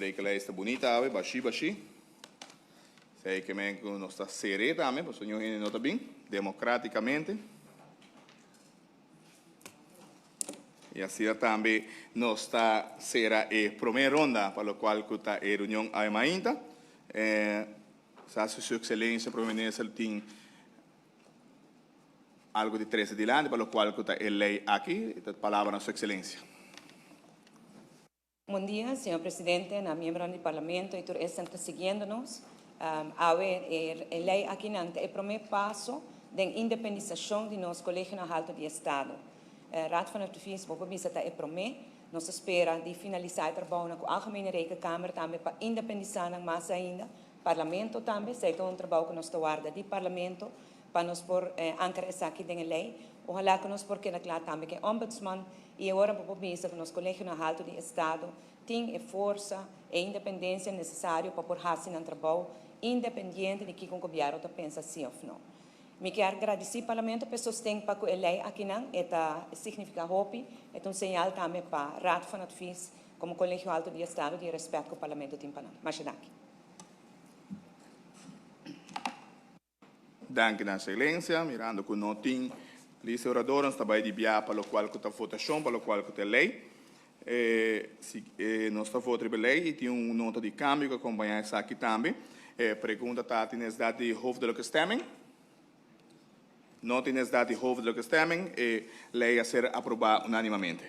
Spreken lijst bonita, ave, bashi. Sei que me não está seré também, para o senhor não está bem, democraticamente. E assim também não está será a primeira ronda, para o qual está a reunião ainda. Sua excelência, prominência, tem algo de 13 de lá, para o qual está a lei aqui, a palavra na sua excelência. Bom dia, senhor presidente, na membro do parlamento e todos que estão seguindo-nos. A lei aqui é o primeiro passo da independização de nosso Colégio Nacional de Estado. Raad van Advies, vou bisa é primeiro, nós espera de finalizar o trabalho com a Algemene Rekenkamer também para independizar mais ainda, parlamento também, sei que um trabalho que nós guarda de parlamento para nós por ancar essa aqui da lei, ojalá que nós porque naquela também que ombudsman e agora vou bisa que nosso Colégio Nacional de Estado tem a força e independência necessária para por fazer um trabalho independente de que o governo pensa sim ou não. Me quero agradecer ao Parlamento por sustentar para a lei aqui não, significa hope, é sinal também para a Raad van Advies como Colégio Alto de Estado de respeito que o Parlamento tem para nós. Machadaki. Dank na excelência, mirando que não tem lista oradores, também de biar para o qual que está votação, para o qual que está lei. Nós estamos votando a lei e tem nota de câmbio que acompanha isso aqui também. Pergunta está a necessidade de hoofdelijke stemming. Não tem necessidade de hoofdelijke stemming e lei a ser aprovada unanimemente.